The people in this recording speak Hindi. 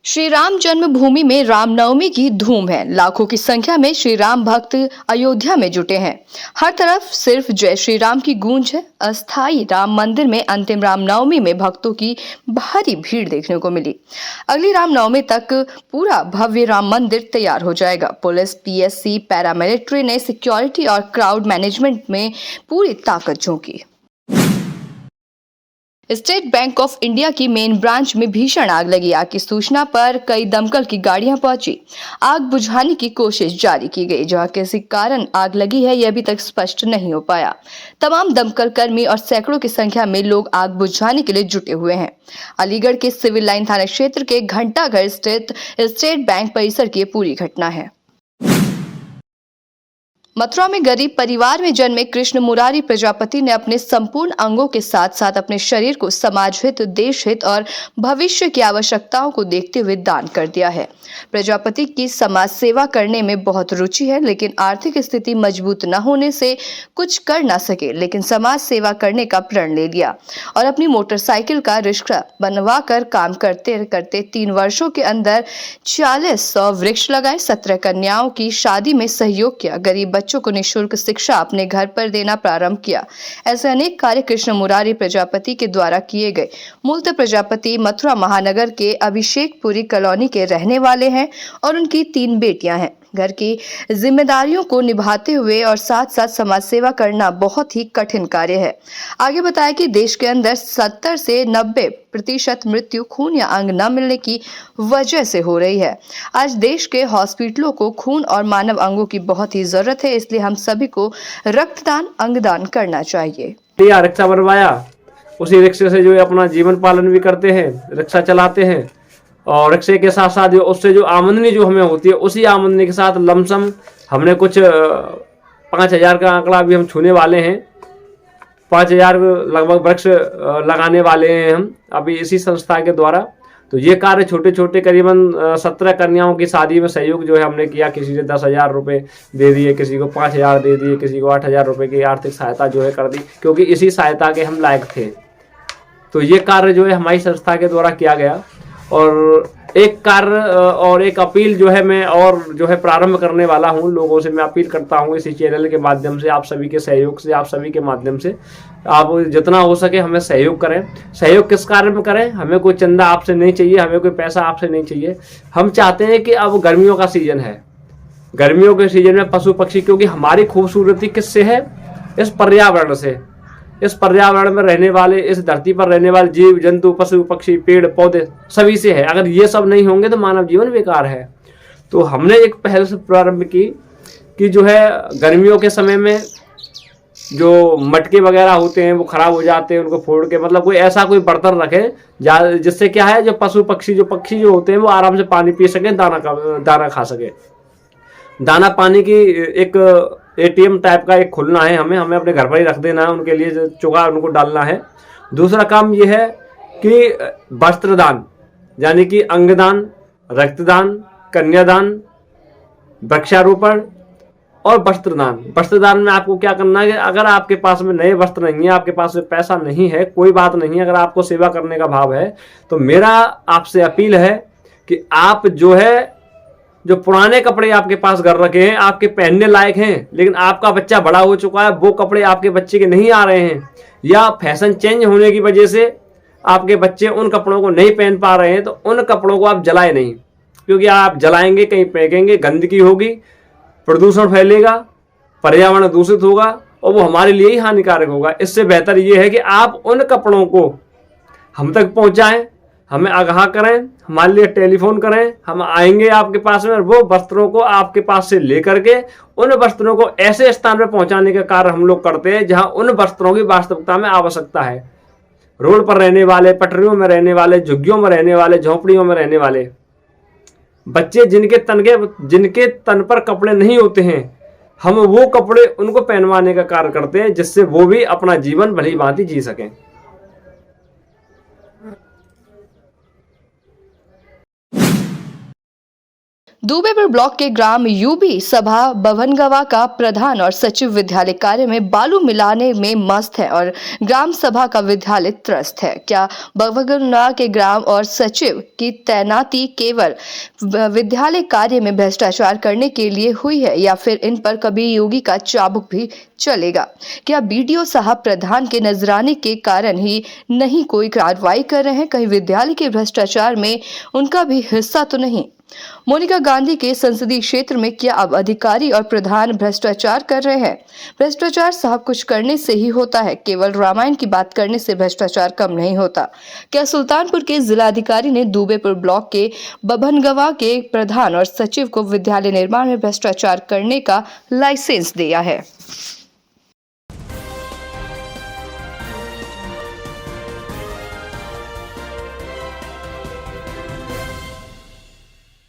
श्री राम जन्मभूमि में रामनवमी की धूम है। लाखों की संख्या में श्री राम भक्त अयोध्या में जुटे हैं। हर तरफ सिर्फ जय श्री राम की गूंज है। अस्थाई राम मंदिर में अंतिम रामनवमी में भक्तों की भारी भीड़ देखने को मिली। अगली रामनवमी तक पूरा भव्य राम मंदिर तैयार हो जाएगा। पुलिस, पीएससी, पैरामिलिट्री ने सिक्योरिटी और क्राउड मैनेजमेंट में पूरी ताकत झोंकी। स्टेट बैंक ऑफ इंडिया की मेन ब्रांच में भीषण आग लगी। आग की सूचना पर कई दमकल की गाड़ियां पहुंची। आग बुझाने की कोशिश जारी की गई। जहां किसी कारण आग लगी है, यह अभी तक स्पष्ट नहीं हो पाया। तमाम दमकल कर्मी और सैकड़ों की संख्या में लोग आग बुझाने के लिए जुटे हुए हैं। अलीगढ़ के सिविल लाइन थाना क्षेत्र के घंटाघर स्थित स्टेट बैंक परिसर की पूरी घटना है। मथुरा में गरीब परिवार में जन्मे कृष्ण मुरारी प्रजापति ने अपने संपूर्ण अंगों के साथ साथ अपने शरीर को समाज हित, देश हित और भविष्य की आवश्यकताओं को देखते हुए दान कर दिया है। प्रजापति की समाज सेवा करने में बहुत रुचि है, लेकिन आर्थिक स्थिति मजबूत न होने से कुछ कर न सके, लेकिन समाज सेवा करने का प्रण ले लिया और अपनी मोटरसाइकिल का रिक्शा बनवा कर काम करते करते 3 वर्षों के अंदर 4000 वृक्ष लगाए, 17 कन्याओं की शादी में सहयोग किया, गरीब बच्चों को निःशुल्क शिक्षा अपने घर पर देना प्रारंभ किया। ऐसे अनेक कार्य कृष्ण मुरारी प्रजापति के द्वारा किए गए। मूलतः प्रजापति मथुरा महानगर के अभिषेकपुरी कॉलोनी के रहने वाले हैं और उनकी 3 बेटियां हैं। घर की जिम्मेदारियों को निभाते हुए और साथ साथ समाज सेवा करना बहुत ही कठिन कार्य है। आगे बताया कि देश के अंदर 70 से 90% मृत्यु खून या अंग न मिलने की वजह से हो रही है। आज देश के हॉस्पिटलों को खून और मानव अंगों की बहुत ही जरूरत है, इसलिए हम सभी को रक्तदान, अंगदान करना चाहिए। रिक्शा बनवाया, उसी रिक्शे से जो है अपना जीवन पालन भी करते हैं, रिक्शा चलाते हैं और रिक्शे के साथ साथ उससे जो आमदनी जो हमें होती है, उसी आमदनी के साथ लमसम हमने कुछ 5000 का आंकड़ा भी हम छूने वाले हैं। 5000 लगभग वृक्ष लगाने वाले हैं हम अभी इसी संस्था के द्वारा। तो ये कार्य छोटे छोटे करीबन 17 कन्याओं की शादी में सहयोग जो है हमने किया। किसी ने 10,000 रुपये दे दिए, किसी को 5,000 दे दिए, किसी को 8,000 रुपये की आर्थिक सहायता जो है कर दी, क्योंकि इसी सहायता के हम लायक थे। तो ये कार्य जो है हमारी संस्था के द्वारा किया गया। और एक कार्य और एक अपील जो है मैं और जो है प्रारंभ करने वाला हूँ। लोगों से मैं अपील करता हूँ इसी चैनल के माध्यम से, आप सभी के सहयोग से, आप सभी के माध्यम से आप जितना हो सके हमें सहयोग करें। सहयोग किस कार्य में करें? हमें कोई चंदा आपसे नहीं चाहिए, हमें कोई पैसा आपसे नहीं चाहिए। हम चाहते हैं कि अब गर्मियों का सीजन है, गर्मियों के सीजन में पशु पक्षी, क्योंकि हमारी खूबसूरती किससे है? इस पर्यावरण से। इस पर्यावरण में रहने वाले, इस धरती पर रहने वाले जीव जंतु, पशु पक्षी, पेड़ पौधे सभी से है। अगर ये सब नहीं होंगे तो मानव जीवन बेकार है। तो हमने एक पहल से प्रारंभ की कि जो है गर्मियों के समय में जो मटके वगैरह होते हैं वो खराब हो जाते हैं, उनको फोड़ के मतलब कोई ऐसा कोई बर्तन रखे जिससे क्या है, जो पशु पक्षी जो पक्षी जो होते हैं वो आराम से पानी पी सकें, दाना खा सके। दाना पानी की एक एटीएम टाइप का एक खुलना है, हमें अपने घर पर ही रख देना है, उनके लिए चुगा उनको डालना है। दूसरा काम ये है कि वस्त्रदान, यानी कि अंगदान, रक्तदान, कन्यादान, वृक्षारोपण और वस्त्रदान। वस्त्रदान में आपको क्या करना है कि अगर आपके पास में नए वस्त्र नहीं है, आपके पास में पैसा नहीं है, कोई बात नहीं, अगर आपको सेवा करने का भाव है तो मेरा आपसे अपील है कि आप जो है जो पुराने कपड़े आपके पास घर रखे हैं, आपके पहनने लायक हैं, लेकिन आपका बच्चा बड़ा हो चुका है, वो कपड़े आपके बच्चे के नहीं आ रहे हैं, या फैशन चेंज होने की वजह से आपके बच्चे उन कपड़ों को नहीं पहन पा रहे हैं, तो उन कपड़ों को आप जलाए नहीं, क्योंकि आप जलाएंगे, कहीं फेंकेंगे, गंदगी होगी, प्रदूषण फैलेगा, पर्यावरण दूषित होगा और वो हमारे लिए ही हानिकारक होगा। इससे बेहतर ये है कि आप उन कपड़ों को हम तक पहुंचाएं, हमें आगाह करें, हमारे लिए टेलीफोन करें, हम आएंगे आपके पास में और वो वस्त्रों को आपके पास से लेकर के उन वस्त्रों को ऐसे स्थान पर पहुंचाने का कार्य हम लोग करते हैं जहां उन वस्त्रों की वास्तविकता में आवश्यकता है। रोड पर रहने वाले, पटरियों में रहने वाले, झुग्गियों में रहने वाले, झोंपड़ियों में रहने वाले बच्चे जिनके तन पर कपड़े नहीं होते हैं, हम वो कपड़े उनको पहनवाने का कार्य करते हैं, जिससे वो भी अपना जीवन भली भांति जी सकें। दुबेपुर ब्लॉक के ग्राम यूबी सभा बभनगवा का प्रधान और सचिव विद्यालय कार्य में बालू मिलाने में मस्त है और ग्राम सभा का विद्यालय त्रस्त है। क्या बभनगवा के ग्राम और सचिव की तैनाती केवल विद्यालय कार्य में भ्रष्टाचार करने के लिए हुई है या फिर इन पर कभी योगी का चाबुक भी चलेगा? क्या बीडीओ साहब प्रधान के नजराने के कारण ही नहीं कोई कार्रवाई कर रहे हैं? कहीं विद्यालय के भ्रष्टाचार में उनका भी हिस्सा तो नहीं? मोनिका गांधी के संसदीय क्षेत्र में क्या अब अधिकारी और प्रधान भ्रष्टाचार कर रहे हैं? भ्रष्टाचार सब कुछ करने से ही होता है, केवल रामायण की बात करने से भ्रष्टाचार कम नहीं होता। क्या सुल्तानपुर के जिलाधिकारी ने दुबेपुर ब्लॉक के बभनगवा के प्रधान और सचिव को विद्यालय निर्माण में भ्रष्टाचार करने का लाइसेंस दिया है?